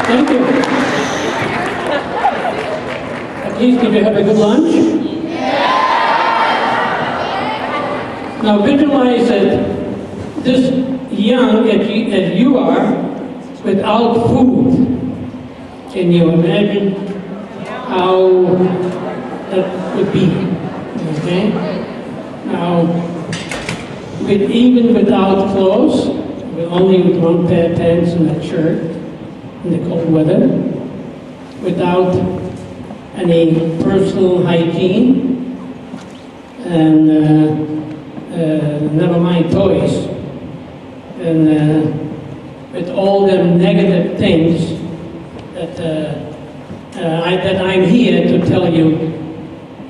Thank you. At least did you have a good lunch? Now visualize it this young as you are without food. Can you imagine how that would be? Okay? Now, even without clothes, only with one pair of pants and a shirt in the cold weather, without any personal hygiene, and never mind toys, and with all the negative things that I'm here to tell you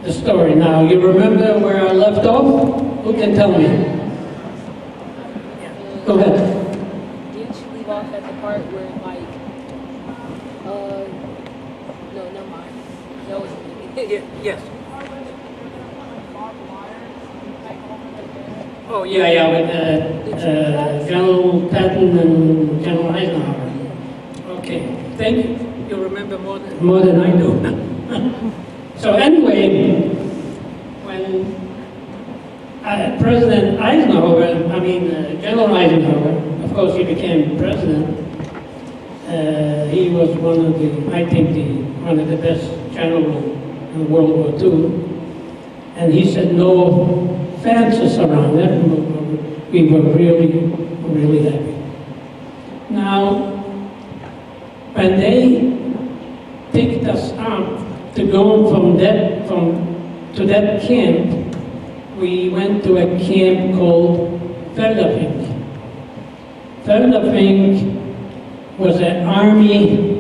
the story. Now, you remember where I left off? Who can tell me? Go ahead. Didn't you leave off at the part where, like, no, never mind. That wasn't me. Yes. Oh, yeah, with General Patton and General Eisenhower. Okay, thank you. You remember more than I do. So anyway, when President Eisenhower, General Eisenhower, of course he became president, he was one of the best generals in World War II, and he said no fences around it. We were really, really happy. Now, when they picked us up to go to that camp, we went to a camp called Feldafing. Feldafing was an army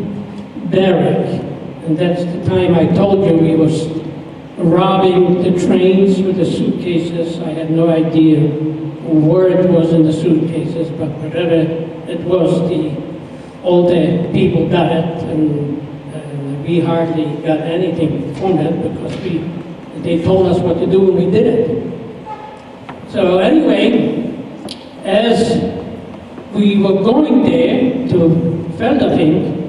barrack, and that's the time I told you we was robbing the trains with the suitcases. I had no idea where it was in the suitcases, but whatever it was, all the people got it, and we hardly got anything from it because they told us what to do and we did it. So anyway, as we were going there to Feldafing,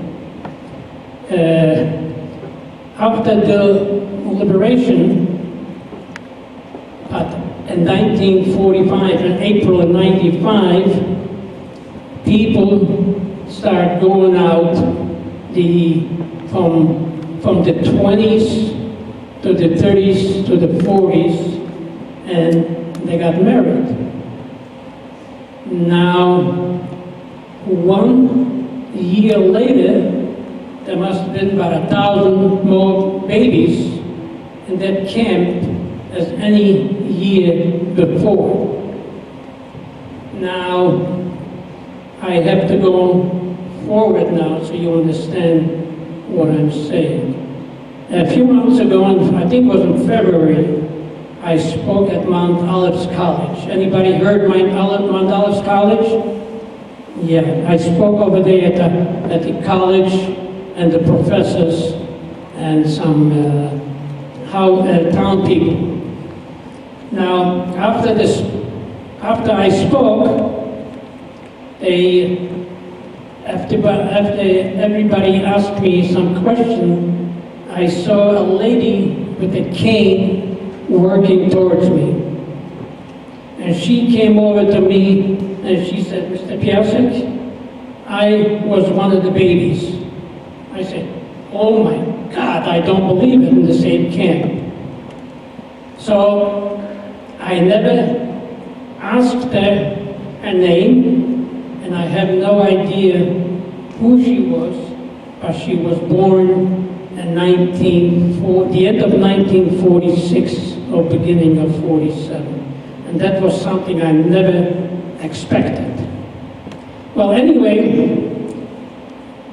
after the liberation, in 1945, in April of 95, people start going out from the 20s to the 30s to the 40s, and they got married. Now, 1 year later, there must have been about 1,000 more babies in that camp as any year before. Now, I have to go forward now so you understand what I'm saying. A few months ago, I think it was in February, I spoke at Mount Olives College. Anybody heard Mount Olives College? Yeah, I spoke over there at the college, and the professors and some town people. Now, after I spoke, after everybody asked me some question, I saw a lady with a cane working towards me. And she came over to me and she said, "Mr. Piasek, I was one of the babies." I said, "Oh my God, I don't believe it," in the same camp. So I never asked her name, and I have no idea who she was, but she was born in the end of 1946 or beginning of 47. And that was something I never expected. Well, anyway,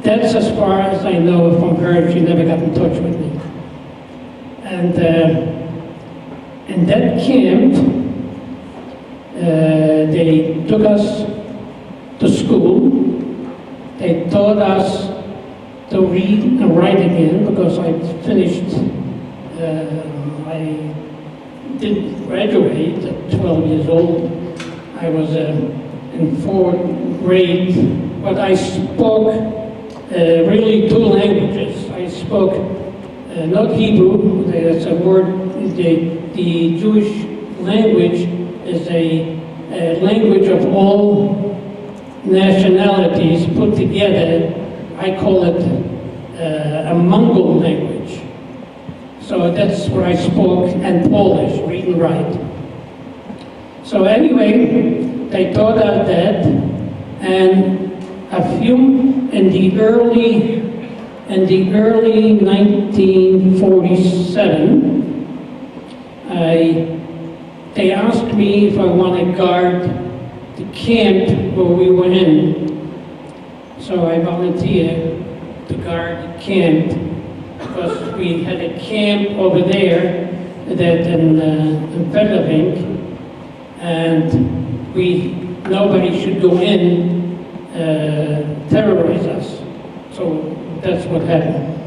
that's as far as I know from her. She never got in touch with me. And in that camp, they took us to school. They taught us to read and write again because I finished, I didn't graduate at 12 years old. I was in 4th grade, but I spoke really two languages. I spoke not Hebrew, that's a word, the Jewish language is a language of all nationalities put together. I call it a Mongol language. So that's where I spoke, and Polish, read and write. So anyway, they taught us that, and a few in the early 1947, they asked me if I want to guard the camp where we were in. So I volunteered to guard the camp because we had a camp over there that in Fedlavink, and nobody should go in terrorize us. So that's what happened.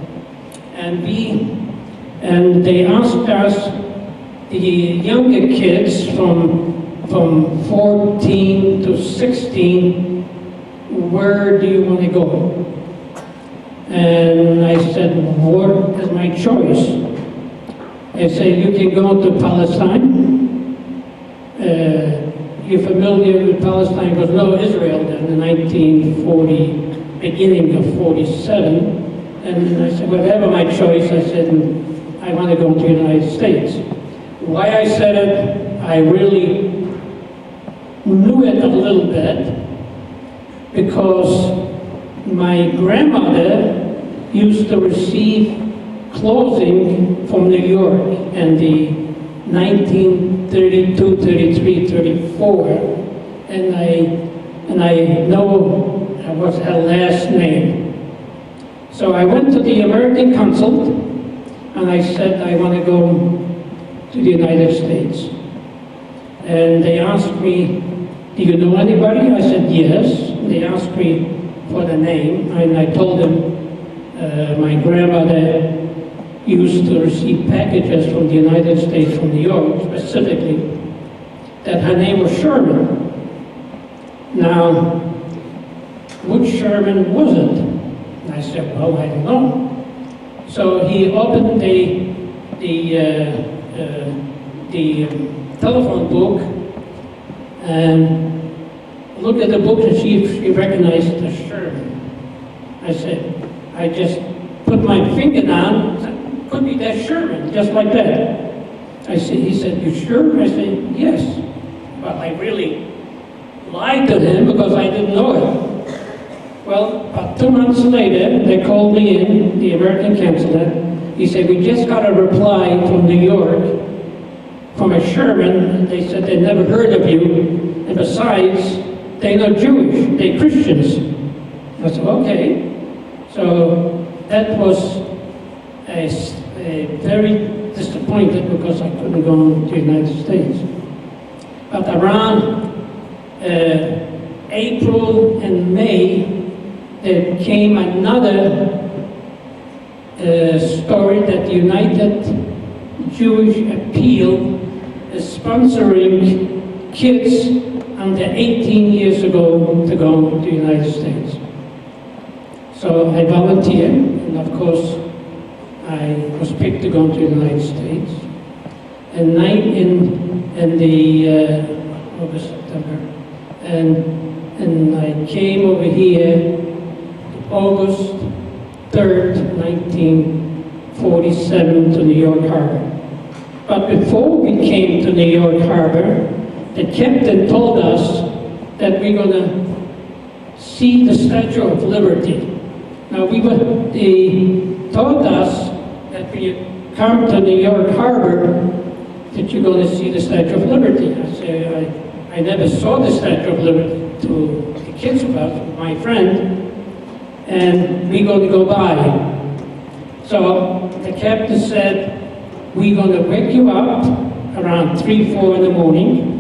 And they asked us, the younger kids from 14 to 16, where do you want to go? And I said, what is my choice? They said, you can go to Palestine. You're familiar with Palestine, was no Israel then in 1940, beginning of 47. And I said, whatever my choice, I said, I want to go to the United States. Why I said it, I really knew it a little bit, because my grandmother used to receive clothing from New York in the 1932, 33, 34, and I know what's her last name. So I went to the American consulate and I said I want to go to the United States. And they asked me, do you know anybody? I said yes. They asked me for the name, and I told them my grandmother used to receive packages from the United States, from New York specifically, that her name was Sherman. Now, which Sherman was it? And I said, well, I don't know. So he opened the telephone book and looked at the book and she recognized the Sherman. I said, I just put my finger down, could be that Sherman, just like that. He said, you sure? I said, yes. Well, I really lied to him because I didn't know it. Well, about 2 months later, they called me in, the American consulate. He said, we just got a reply from New York, from a Sherman. They said they never heard of you, and besides, they're not Jewish, they're Christians. I said, okay. So that was a very disappointed because I couldn't go to the United States. But around April and May, there came another story that the United Jewish Appeal is sponsoring kids under 18 years ago to go to the United States. So I volunteered, and of course I was picked to go to the United States. And in the August, September, and I came over here August 3rd, 1947 to New York Harbor. But before we came to New York Harbor, the captain told us that we're going to see the Statue of Liberty. Now, they told us that when you come to New York Harbor, that you're going to see the Statue of Liberty. I say, I never saw the Statue of Liberty to the kids about, my friend, and we're going to go by. So the captain said, we're going to wake you up around 3, 4 in the morning,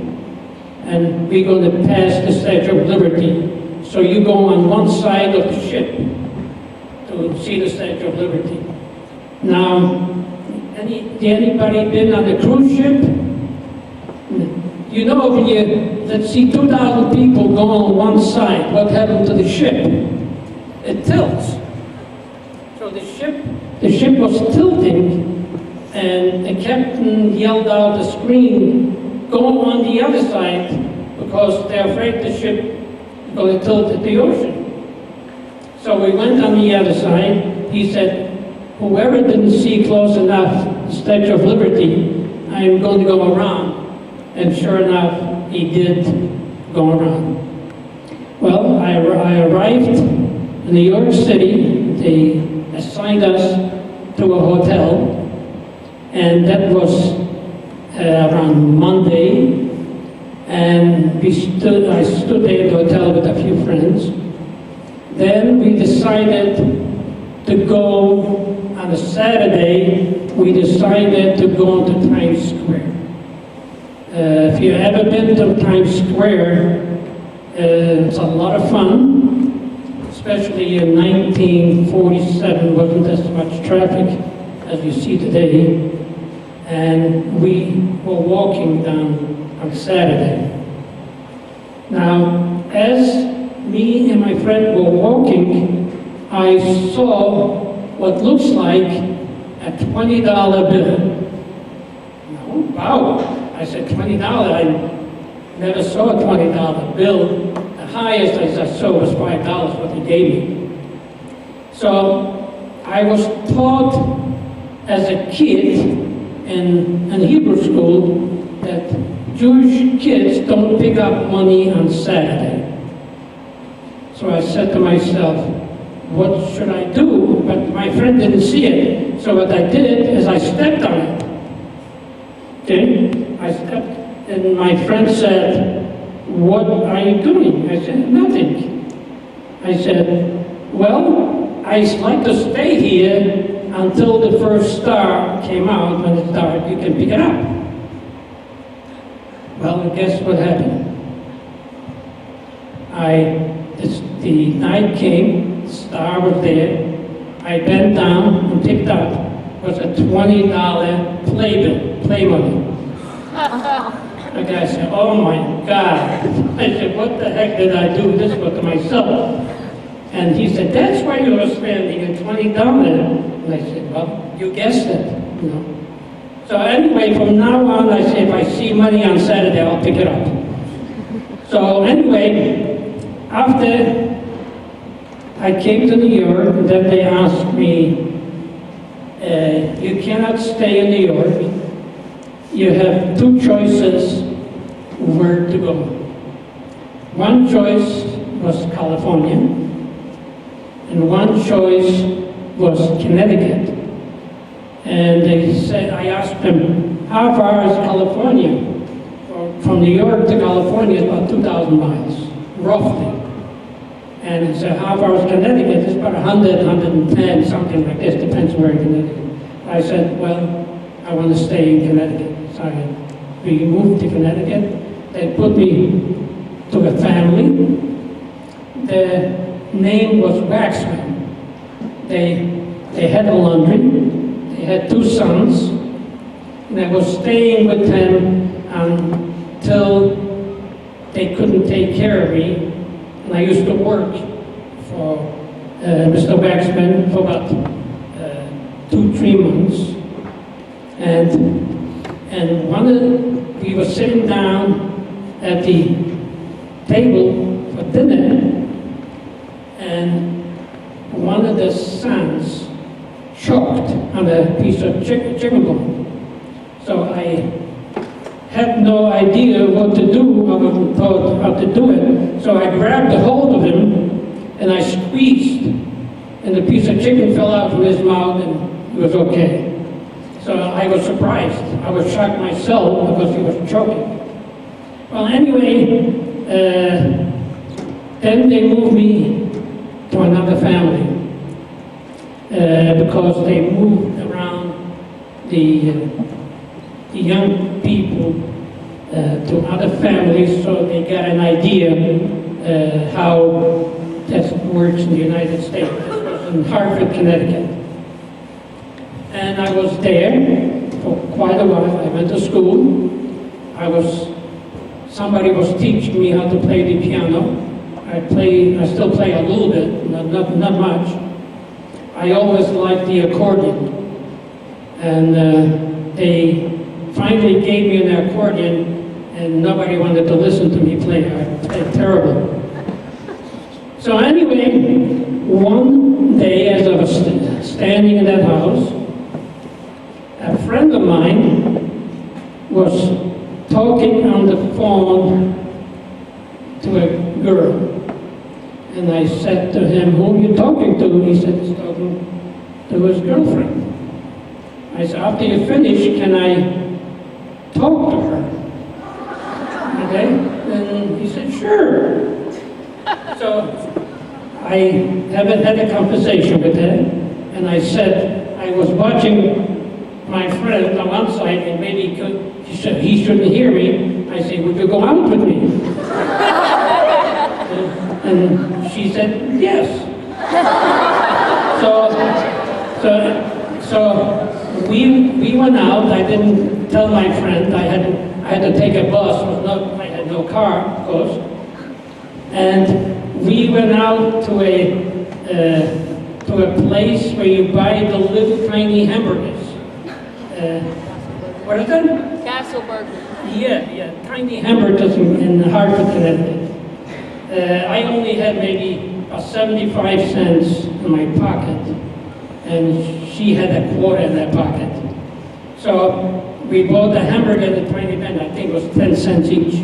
and we're going to pass the Statue of Liberty. So you go on one side of the ship to see the Statue of Liberty. Now, anybody been on a cruise ship? You know, when let's see 2,000 people go on one side, what happened to the ship? It tilts. So the ship was tilting, and the captain yelled out the screen, go on the other side, because they're afraid the ship is going to tilt at the ocean. So we went on the other side. He said, whoever didn't see close enough the Statue of Liberty, I am going to go around. And sure enough, he did go around. Well, I arrived in New York City. They assigned us to a hotel, and that was around Monday. And I stood there at the hotel with a few friends. Then we decided to go on a Saturday. We decided to go to Times Square. If you've ever been to Times Square, it's a lot of fun, especially in 1947, wasn't as much traffic as you see today. And we were walking down on Saturday. Now, as me and my friend were walking, I saw what looks like a $20 bill. Wow, I said $20, I never saw a $20 bill. The highest I saw was $5, what he gave me. So I was taught as a kid in Hebrew school that Jewish kids don't pick up money on Saturday. So I said to myself, what should I do? But my friend didn't see it. So what I did is I stepped on it. Okay? I stepped, and my friend said, what are you doing? I said, nothing. I said, well, I like to stay here until the first star came out. When it's dark, you can pick it up. Well, guess what happened? The night came, the star was there. I bent down and picked up. It was a $20 play money. The guy said, oh my God. I said, what the heck did I do this for to myself? And he said, that's why you were spending a $20. And I said, well, you guessed it, you know. So anyway, from now on, I say, if I see money on Saturday, I'll pick it up. So anyway, after I came to New York, and then they asked me, you cannot stay in New York. You have two choices where to go. One choice was California, and one choice was Connecticut. And they said, I asked them, how far is California? From New York to California is about 2,000 miles, roughly. And he said, how far is Connecticut? It's about 100, 110, something like this, depends where in Connecticut. I said, well, I want to stay in Connecticut. So we moved to Connecticut. They put me to a family. The name was Waxman. They had a laundry. They had two sons. And I was staying with them until they couldn't take care of me. And I used to work for Mr. Waxman for about 2-3 months. And we were sitting down at the table for dinner, and one of the sons choked on a piece of chicken bone. So I had no idea what to do. I wasn't taught how to do it. So I grabbed a hold of him and I squeezed, and the piece of chicken fell out from his mouth and it was okay. So I was surprised. I was shocked myself because he was choking. Well, anyway, then they moved me to another family because they moved around the young people to other families, so they got an idea how that works in the United States. This was in Hartford, Connecticut. And I was there for quite a while. I went to school. Somebody was teaching me how to play the piano. I still play a little bit, not much. I always liked the accordion. And they finally gave me an accordion, and nobody wanted to listen to me play. I played terrible. So anyway, one day as I was standing in that house, a friend of mine was talking on the phone to a girl. And I said to him, "Who are you talking to?" He said, "He's talking to his girlfriend." I said, "After you finish, can I talk to her?" Okay? And he said, "Sure." So I haven't had a conversation with him, and I said I was watching my friend on one side, and maybe he shouldn't hear me. I said, "Would you go out with me?" And she said, "Yes." So we went out. I didn't tell my friend. I had to take a bus. I had no car, of course. And we went out to a place where you buy the little tiny hamburgers. What is that? Castle Burger. Yeah, tiny hamburgers in Hartford, Connecticut. I only had maybe 75 cents in my pocket, and she had a quarter in her pocket. So we bought a hamburger at a tiny band. I think it was 10 cents each.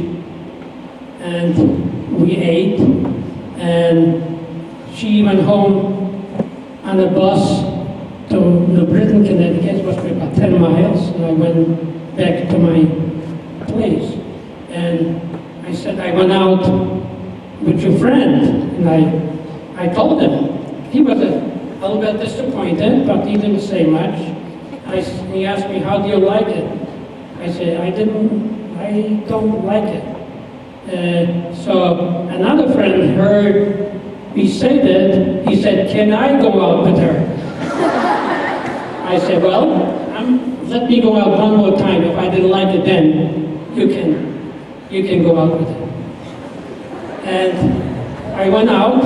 And we ate, and she went home on a bus to New Britain, Connecticut. It was about 10 miles, and I went back to my place. And I said, "I went out with your friend," and I told him. He was a little bit disappointed, but he didn't say much. He asked me, "How do you like it?" I said, I don't like it. So another friend heard me say that. He said, "Can I go out with her?" I said, "Well, let me go out one more time. If I didn't like it then, you can go out with her." And I went out.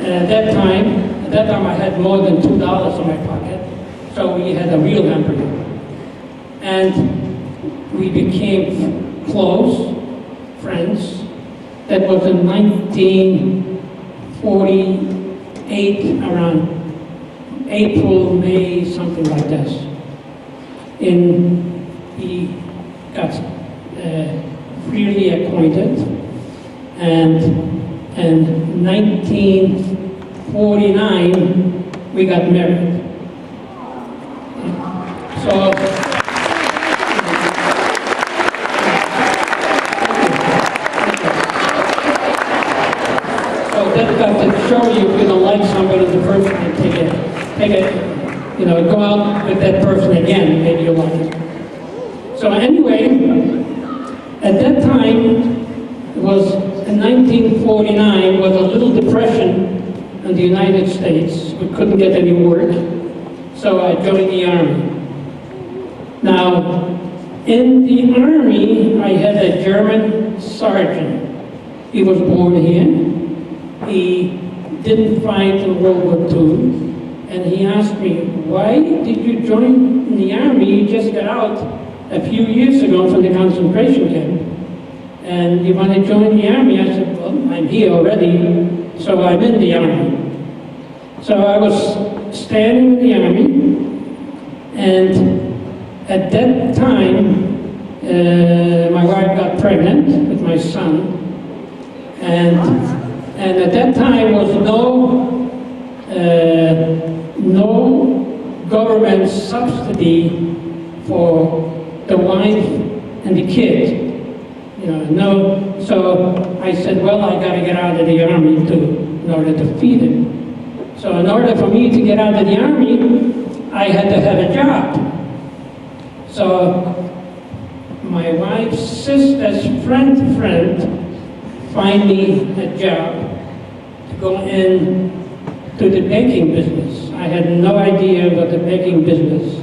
At that time I had more than $2 in my pocket, so we had a real hamburger. And we became close friends. That was in 1948, around April, May, something like this. And we got really acquainted. And in 1949, we got married. So that got to show you if you don't like somebody, the person, and take it, go out with that person again, maybe you'll like it. So anyway, at that time, it was in 1949, was a little depression in the United States. We couldn't get any work, so I joined the Army. Now, in the Army, I had a German sergeant. He was born here. He didn't fight in World War II, and he asked me, "Why did you join the Army? You just got out a few years ago from the concentration camp, and you want to join the Army?" I said, "Well, I'm here already, so I'm in the Army." So I was standing in the Army, and at that time, my wife got pregnant with my son, and at that time was no government subsidy for the wife and the kid. No. So I said, "Well, I got to get out of the Army in order to feed him." So in order for me to get out of the Army, I had to have a job. So my wife's sister's friend find me a job to go in to the baking business. I had no idea what the baking business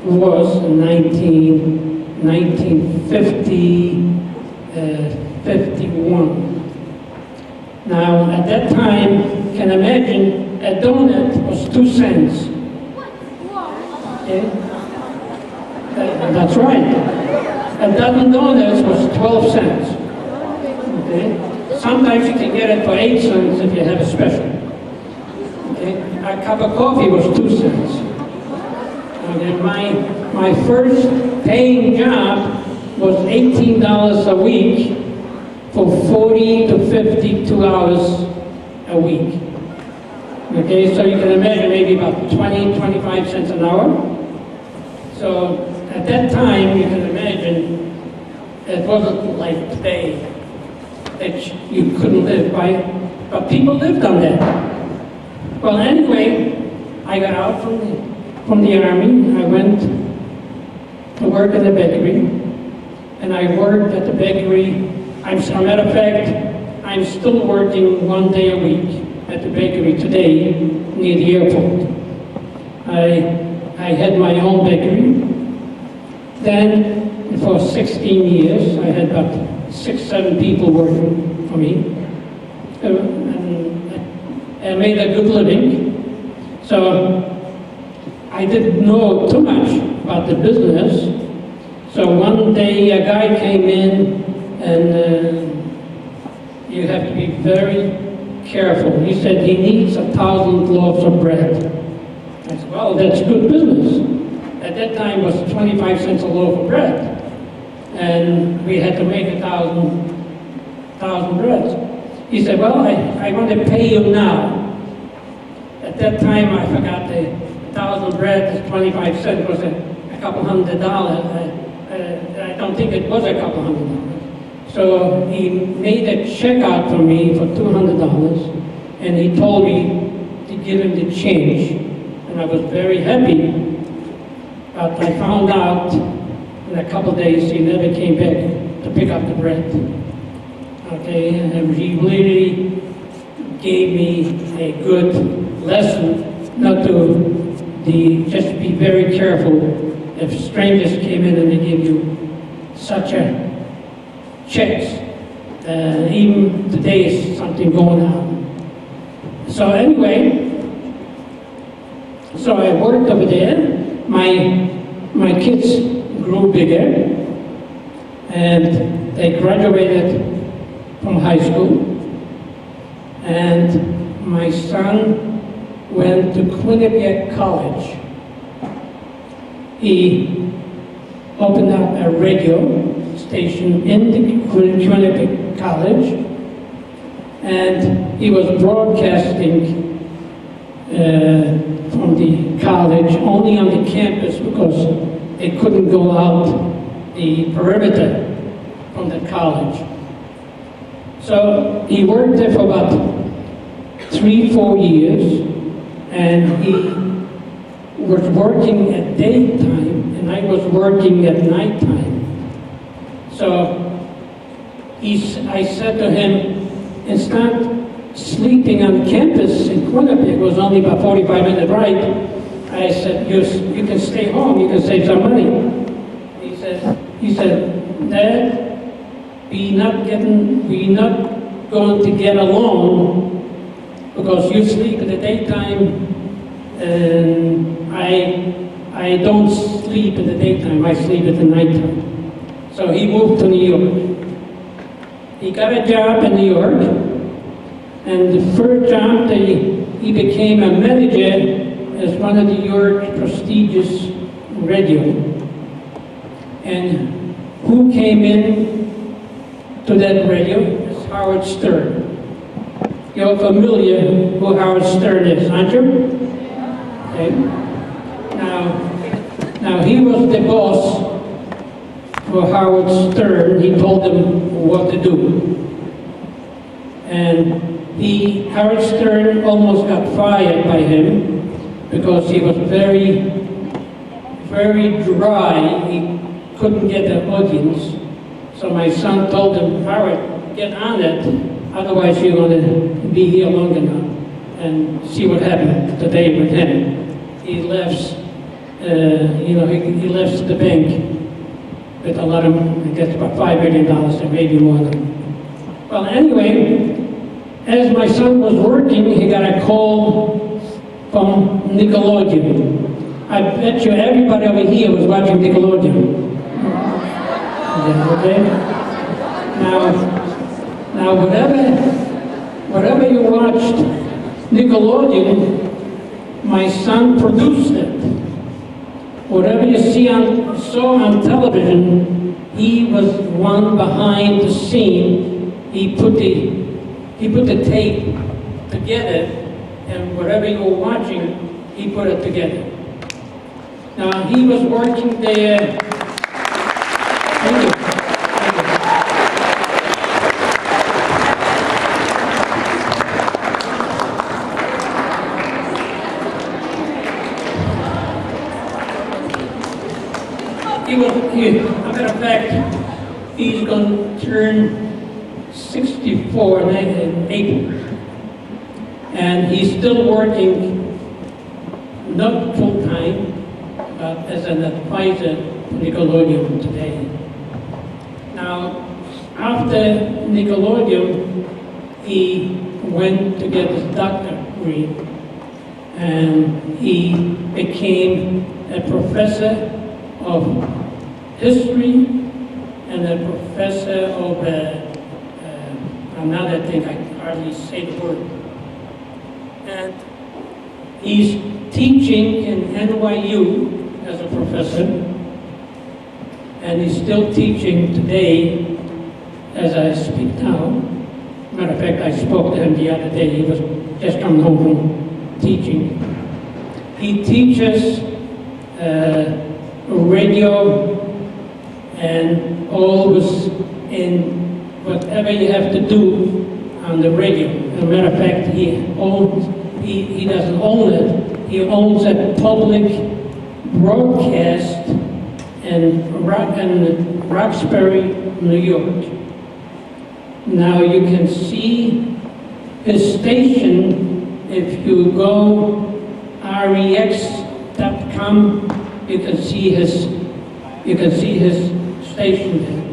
was in 1951. Now, at that time, can imagine a donut was 2 cents. Okay? That's right. A dozen donuts was 12 cents. Okay? Sometimes you can get it for 8 cents if you have a special. Okay? A cup of coffee was 2 cents. Okay? My first paying job was $18 a week for 40 to 52 hours a week. Okay, so you can imagine maybe about 20, 25 cents an hour. So at that time, you can imagine it wasn't like today that you couldn't live by, but people lived on that. Well, anyway, I got out from the army. I went to work at the bakery, and I worked at the bakery. As a matter of fact, I'm still working 1 day a week at the bakery today near the airport. I had my own bakery. Then, for 16 years, I had about 6, 7 people working for me. And I made a good living. So I didn't know too much about the business. So one day a guy came in, and you have to be very careful. He said he needs 1,000 loaves of bread. I said, well, that's good business. At that time it was 25 cents a loaf of bread. And we had to make 1,000 breads. He said, well, I want to pay you now. At that time, I forgot the 1,000 bread, 25 cents was a couple $100. I don't think it was a couple $100. So he made a check out for me for $200, and he told me to give him the change. And I was very happy, but I found out in a couple days he never came back to pick up the bread. Okay, and he really gave me a good lesson not to just be very careful if strangers came in and they give you such a checks. Even today is something going on. So anyway, so I worked over there. My kids grew bigger, and they graduated from high school. And my son went to Quinnipiac College. He opened up a radio station in the Quinnipiac College, and he was broadcasting from the college only on the campus because they couldn't go out the perimeter from the college. So he worked there for about 3-4 years, and he was working at daytime, and I was working at nighttime. So I said to him, instead of sleeping on campus in Quinnipiac, it was only about 45-minute ride. I said, you can stay home, you can save some money. He said, Dad, we're not going to get along because you sleep in the daytime and I don't sleep in the daytime, I sleep at the nighttime. So he moved to New York. He got a job in New York, and the first job he became a manager as one of the New York prestigious radio. And who came in to that radio? It's Howard Stern. You're familiar who Howard Stern is, aren't you? Okay. Now he was the boss for Howard Stern. He told him what to do. And Howard Stern almost got fired by him because he was very, very dry. He couldn't get the audience. So my son told him, Howard, get on it, otherwise you're going to be here long enough. And see what happened today with him. He left, he left the bank with a lot of, I guess about $5 million or maybe more than. Well, anyway, as my son was working, he got a call Nickelodeon. I bet you everybody over here was watching Nickelodeon. Yeah, okay? Now whatever you watched Nickelodeon, my son produced it. Whatever you saw on television, he was one behind the scene. He put the tape together, and whatever you were watching, he put it together. Now, he was working there. Thank you. As a matter of fact, he's going to turn 64 in April. And he's still working, not full-time, but as an advisor to Nickelodeon today. Now, after Nickelodeon, he went to get his doctorate degree, and he became a professor of history and a professor of another thing, I hardly say the word. And he's teaching in NYU as a professor, and he's still teaching today as I speak now. Matter of fact, I spoke to him the other day. He was just coming home from teaching. He teaches radio and always in whatever you have to do on the radio. As a matter of fact, he doesn't own it. He owns a public broadcast in Roxbury, New York. Now you can see his station if you go rex.com. You can see his station there.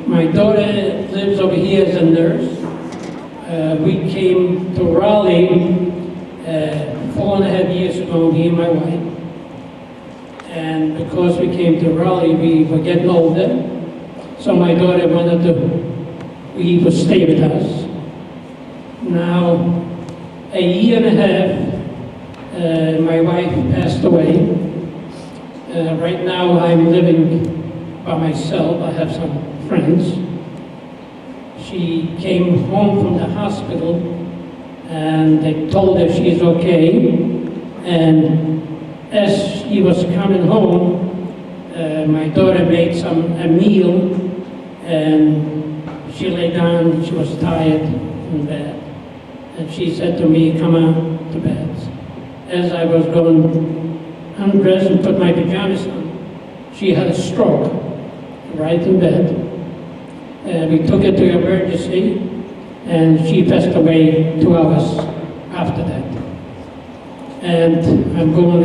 My daughter lives over here as a nurse. We came to Raleigh 4.5 years ago, me and my wife. And because we came to Raleigh, we were getting older. So my daughter wanted to stay with us. Now, a year and a half, my wife passed away. Right now I'm living by myself. I have some friends. She came home from the hospital and they told her she's okay. And as she was coming home, my daughter made a meal, and she lay down. She was tired in bed. And she said to me, "Come on to bed." As I was going undress and put my pajamas on, she had a stroke right in bed. We took her to emergency, and she passed away 2 hours after that. And I'm going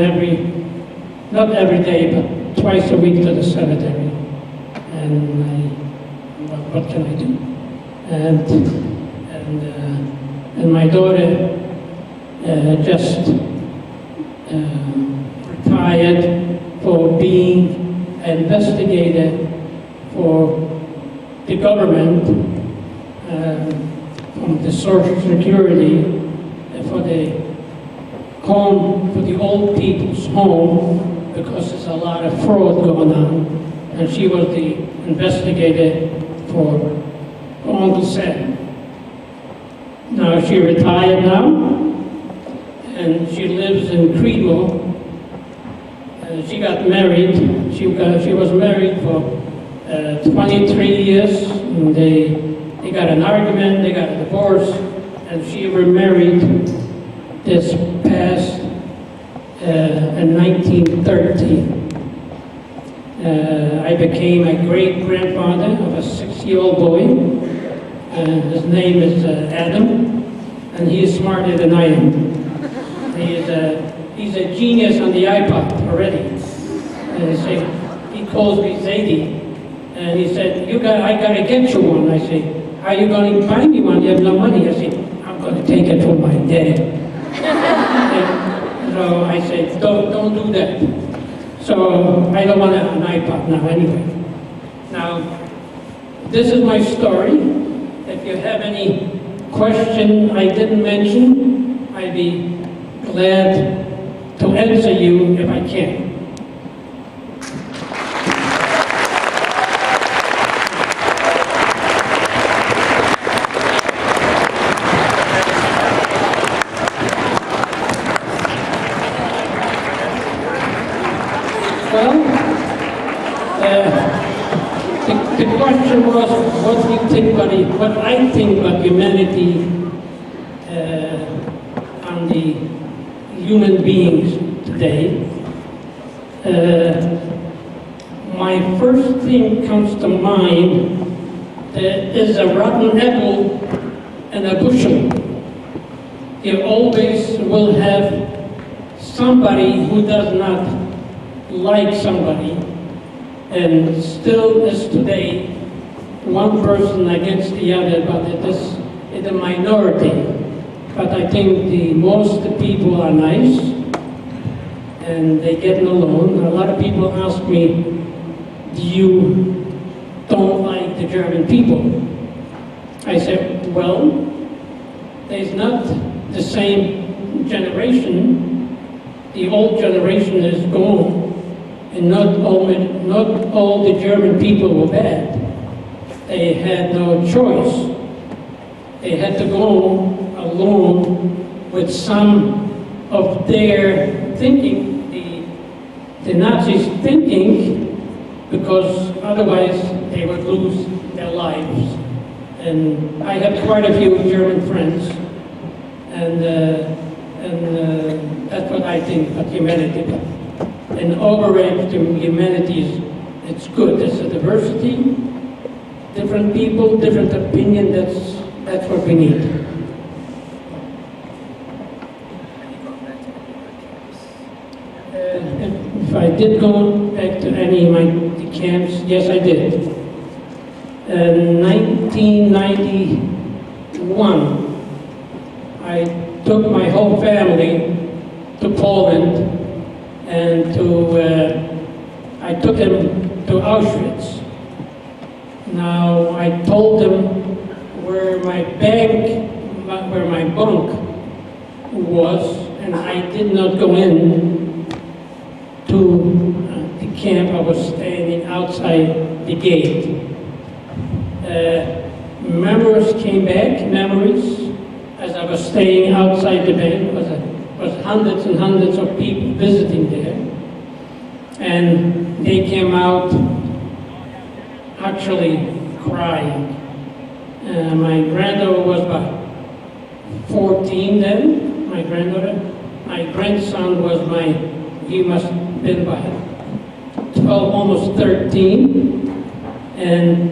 not every day, but twice a week to the cemetery. And what can I do? And my daughter just retired for being an investigator for the government, from the Social Security, for the home, for the old people's home, because there's a lot of fraud going on. And she was the investigator for Uncle Sam. Now she retired now, and she lives in Creedmoor. She got married. She was married for 23 years. And they got an argument. They got a divorce, and she remarried this past in 1913. I became a great-grandfather of a 6-year-old boy. His name is Adam, and he is smarter than I am. He's a genius on the iPod already. He calls me Zadie, and he said, I gotta get you one. I say, how are you going to buy me one? You have no money. I say, I'm going to take it from my dad. I say, don't do that. So I don't want an iPod now anyway. Now, this is my story. If you have any question I didn't mention, I'd be glad to answer you if I can. Well, the question was, what do you think about it, what I think about humanity and the human beings today. My first thing comes to mind, there is a rotten apple in a bushel. You always will have somebody who does not like somebody, and still is today one person against the other, but it is in the minority. But I think the most people are nice, and they get along. A lot of people ask me, do you don't like the German people? I said, well, there's not the same generation. The old generation is gone. And not all the German people were bad. They had no choice. They had to go along with some of their thinking, the Nazis' thinking, because otherwise they would lose their lives. And I have quite a few German friends, and that's what I think about humanity. And overall, humanity it's good. It's a diversity, different people, different opinion. That's what we need. If I did go back to any of the camps, yes, I did. In 1991, I took my whole family to Poland. And I took him to Auschwitz. Now, I told him where my bunk was, and I did not go in to the camp. I was standing outside the gate. Memories came back, as I was staying outside the bank. Was hundreds and hundreds of people visiting there, and they came out actually crying. My granddaughter was about 14 then, my granddaughter. My grandson he must have been about 12, almost 13, and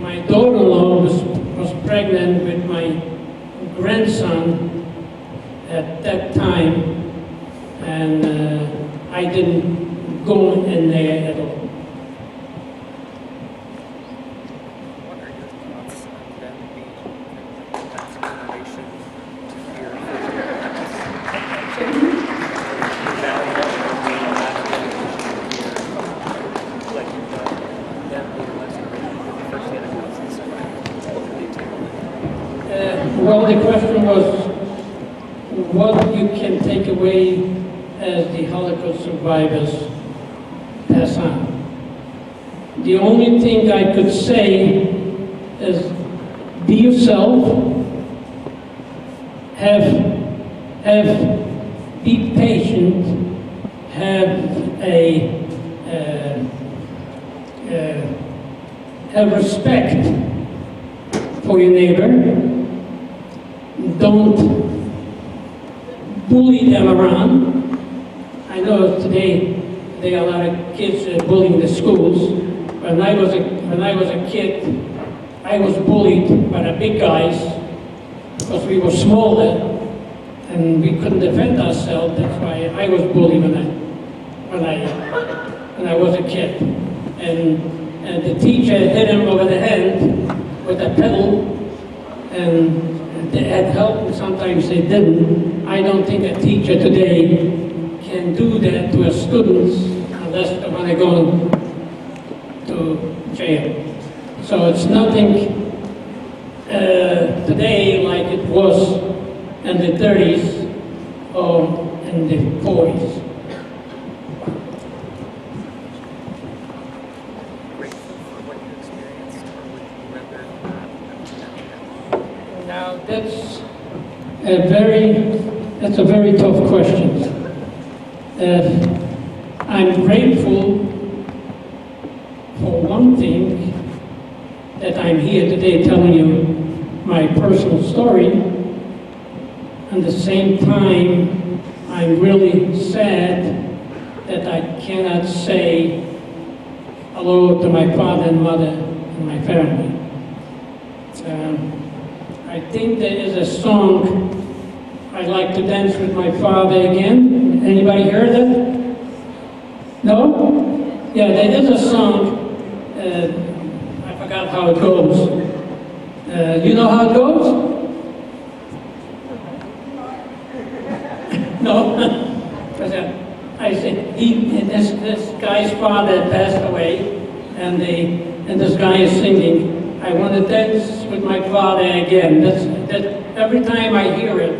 my daughter-in-law was pregnant with my grandson at that time, and I didn't go in there at all. What are your thoughts on them being that generation to fear for their like them being less first Holocaust and stuff? What do they take away? Well, the question was, what you can take away as the Holocaust survivors pass on. The only thing I could say is be yourself, be patient, have respect for your neighbor. Don't bully them around. I know today there are a lot of kids bullying the schools. When I was a kid, I was bullied by the big guys because we were smaller and we couldn't defend ourselves. That's why I was bullied when I was a kid. And the teacher hit him over the head with a pedal, and they had help, and sometimes they didn't. I don't think a teacher today can do that to a student unless they want to go to jail. So it's nothing today like it was in the 30s or in the 40s. Grateful for what you experienced, or would you rather not have Now that's a very tough question. I'm grateful for one thing that I'm here today telling you my personal story. At the same time, I'm really sad that I cannot say hello to my father and mother and my family. I think there is a song, I'd like to dance with my father again. Anybody heard that? No? Yeah, there is a song, I forgot how it goes. You know how it goes? No? I said, this guy's father passed away, and this guy is singing, I want to dance with my father again. Every time I hear it,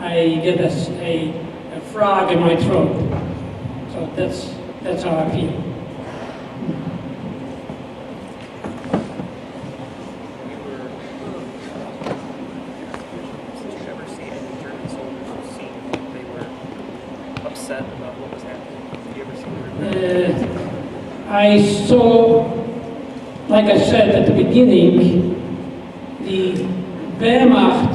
I get a frog in my throat. So that's how I feel. Did you ever see any German soldiers who seemed like they were upset about what was happening? Did you ever see them? I saw, like I said at the beginning, the Wehrmacht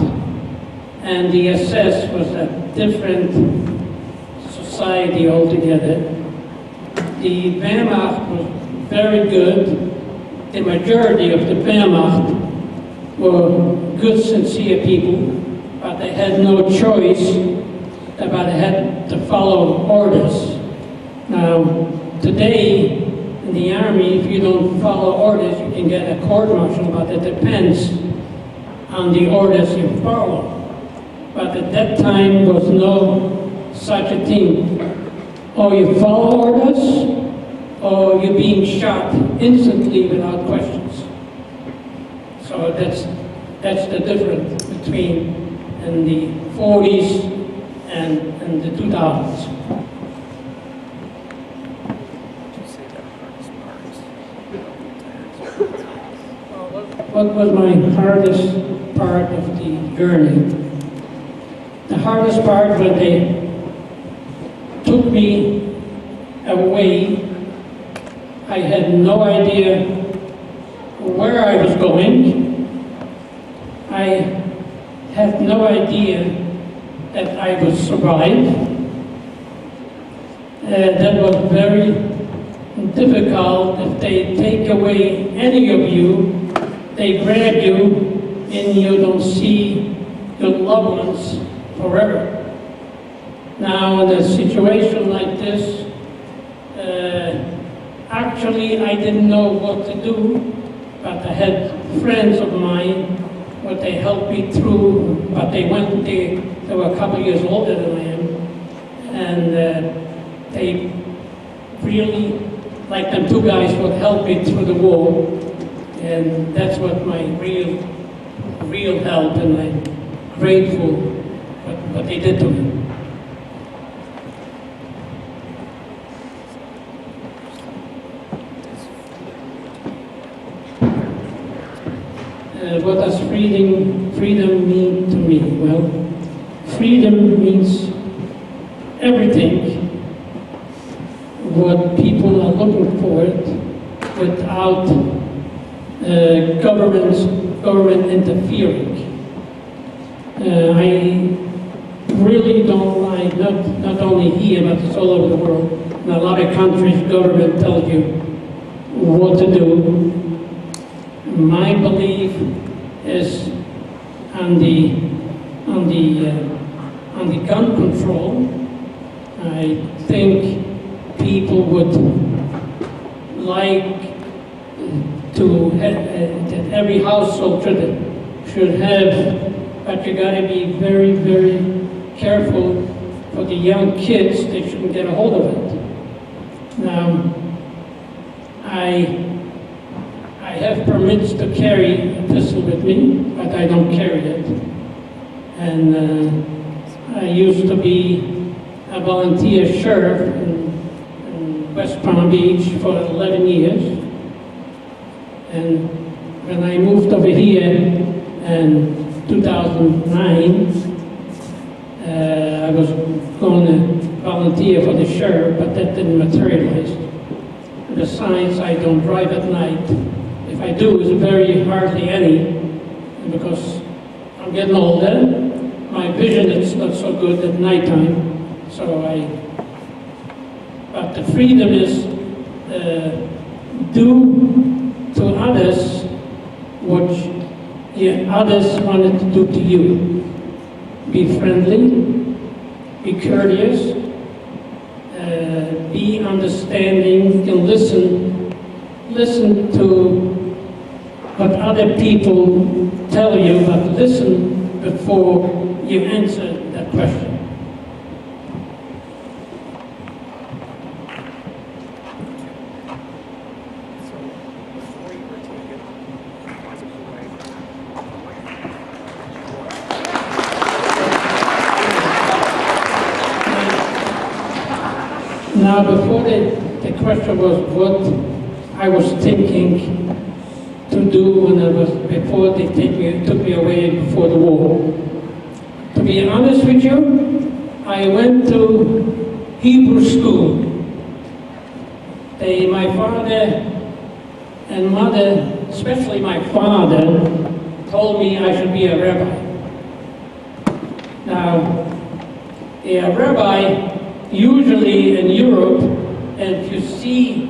and the SS was a different society altogether. The Wehrmacht was very good. The majority of the Wehrmacht were good, sincere people, but they had no choice, but they had to follow orders. Now, today, in the Army, if you don't follow orders, you can get a court-martial, but it depends on the orders you follow. But at that time, there was no such a thing. Or you follow orders, or you're being shot instantly without questions. So that's the difference between in the 40s and the 2000s. What was my hardest part of the journey? The hardest part when they took me away, I had no idea where I was going. I had no idea that I would survive. That was very difficult. If they take away any of you, they grab you and you don't see your loved ones forever. Now, in a situation like this, actually I didn't know what to do, but I had friends of mine, but they helped me through, but they were a couple years older than I am, and they really, like them two guys, would help me through the war, and that's what my real help, and I'm grateful for what they did to me. What does freedom mean to me? Well, freedom means everything what people are looking for it without government interfering. I really don't like, not only here, but it's all over the world. In a lot of countries, government tells you what to do. My belief is on the gun control. I think people would like to have, that every household should have but you gotta be very, very careful for the young kids. They shouldn't get a hold of it. Now, I have permits to carry a pistol with me, but I don't carry it. And I used to be a volunteer sheriff in West Palm Beach for 11 years. And when I moved over here in 2009, I was going to volunteer for the sheriff, but that didn't materialize. Besides, I don't drive at night. If I do, it's very hardly any, because I'm getting older. My vision is not so good at nighttime, but the freedom is do to others what others wanted to do to you. Be friendly, be courteous, be understanding, and listen to what other people tell you, but listen before you answer that question. So, before you were taken as a boy, Now, before the question was what I was thinking to do before they took me away before the war. To be honest with you, I went to Hebrew school. My father and mother, especially my father, told me I should be a rabbi. Now, a rabbi, usually in Europe, and if you see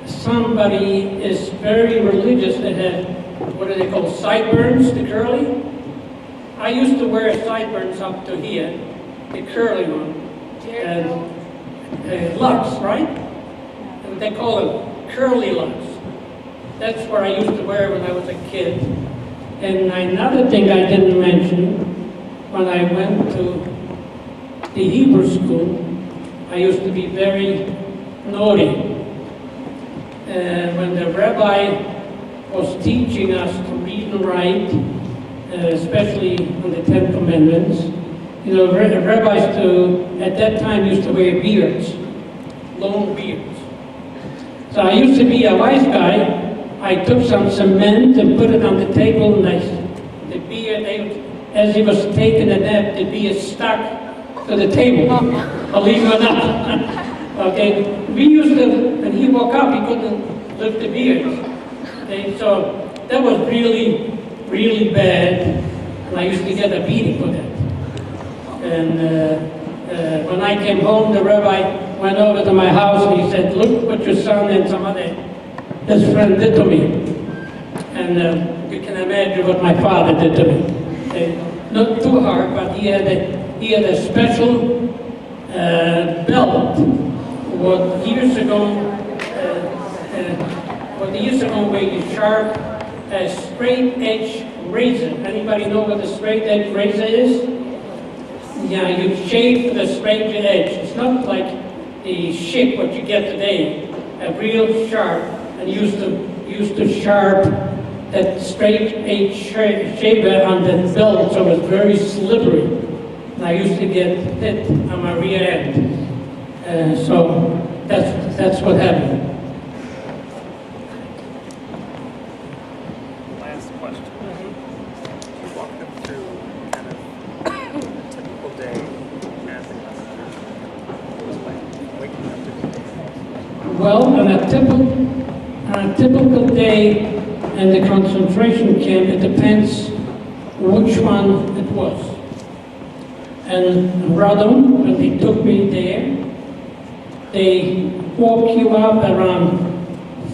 somebody is very religious that has, what do they call, sideburns, the curly? I used to wear sideburns up to here, the curly one, and locks, right? And they call them curly locks. That's what I used to wear when I was a kid. And another thing I didn't mention, when I went to the Hebrew school, I used to be very naughty. When the rabbi was teaching us to read and write, especially on the Ten Commandments, you know, rabbis at that time used to wear beards, long beards. So I used to be a wise guy. I took some cement and put it on the table, and the beard, as he was taking a nap, the beard stuck to the table, believe it or not. Okay, we used to, when he woke up, he couldn't lift the beard. Okay, so that was really, really bad, and I used to get a beating for that. And when I came home, the rabbi went over to my house and he said, "Look what your son and some other his friend did to me." And you can imagine what my father did to me. Not too hard, but he had a special belt. What years ago, where you sharp a straight edge razor. Anybody know what a straight edge razor is? Yeah, you shave the straight edge. It's not like the ship what you get today, a real sharp, and used to sharp that straight edge shaver on the belt, so it was very slippery. And I used to get hit on my rear end. So that's what happened. last question. Can you walk them through kind of a typical day as a messenger? What was like waking up to the day? Well, on a typical day in the concentration camp, it depends which one it was. And Radom, when they took me there, they woke you up around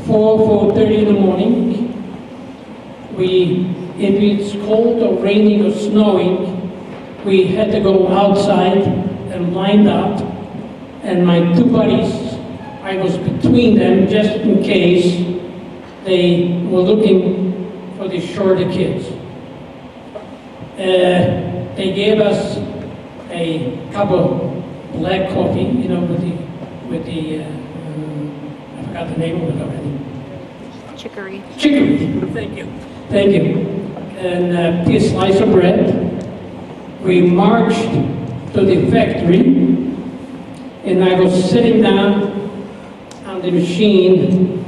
4:30 in the morning. If it's cold or raining or snowing, we had to go outside and line up. And my two buddies, I was between them just in case they were looking for the shorter kids. They gave us a cup of black coffee, you know, with the I forgot the name of it already. Chicory. Chicory. Thank you. Thank you. And a piece slice of bread. We marched to the factory, and I was sitting down on the machine,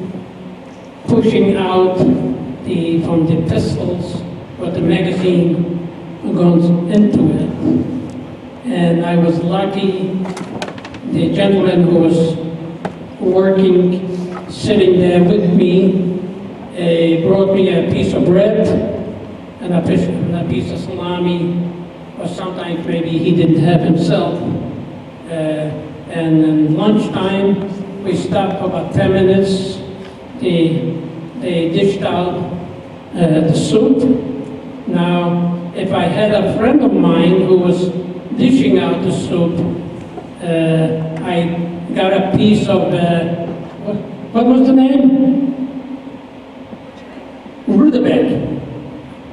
pushing out from the pistols what the magazine goes into it. And I was lucky, the gentleman who was working, sitting there with me, brought me a piece of bread and a piece of salami, or sometimes maybe he didn't have himself. And then lunchtime, we stopped for about 10 minutes. They dished out the soup. Now, if I had a friend of mine who was dishing out the soup, I got a piece of, what was the name? Rutabaga.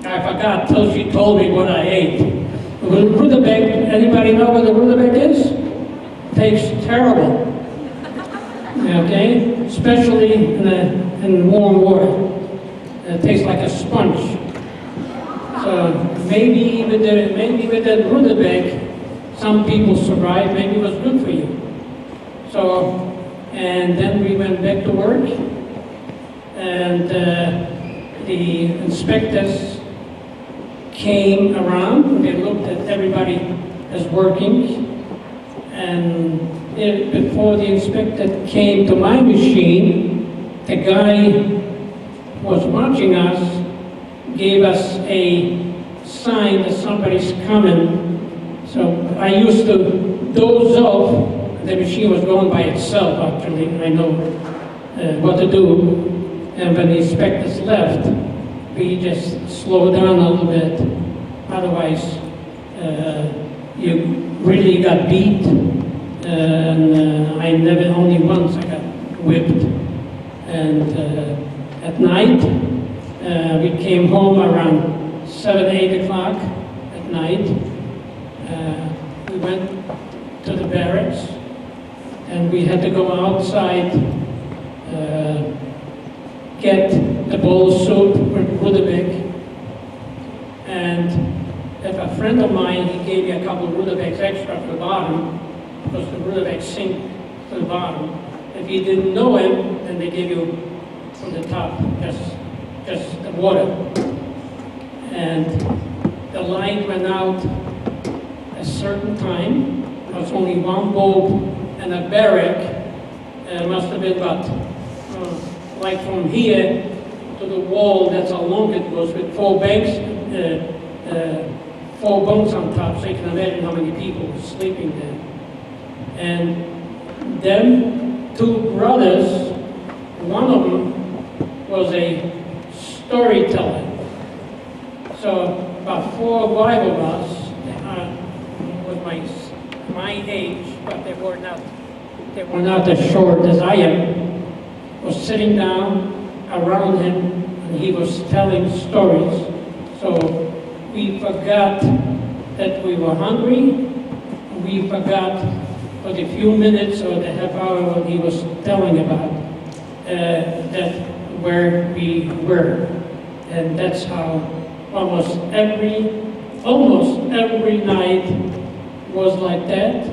I forgot till she told me what I ate. Rutabaga, anybody know what the rutabaga is? Tastes terrible. Okay? Especially in warm water. It tastes like a sponge. So maybe with the rutabaga, some people survive, maybe it was good for you. So, and then we went back to work, and the inspectors came around, and they looked at everybody as working, and before the inspector came to my machine, the guy who was watching us gave us a sign that somebody's coming. So I used to doze off. The machine was going by itself, actually. I know what to do. And when the inspectors left, we just slowed down a little bit. Otherwise, you really got beat. And I never, only once I got whipped. And at night, we came home around 7, 8 o'clock at night. We went to the barracks, and we had to go outside, get the bowl of soup with rutabaga. And if a friend of mine, he gave me a couple of rutabagas extra for the bottom, because the rutabagas sink to the bottom. If you didn't know him, then they give you from the top, just the water. And the light went out a certain time. There was only one bulb, and a barrack must have been about, like from here to the wall, that's how long it was, with 4 banks, 4 bunks on top, so you can imagine how many people were sleeping there. And then 2 brothers, one of them was a storyteller. So about 4 or 5 of us was my age, but they were not as short as I am, was sitting down around him, and he was telling stories. So we forgot that we were hungry. We forgot for the few minutes or the half hour when he was telling about that where we were. And that's how almost every night was like that.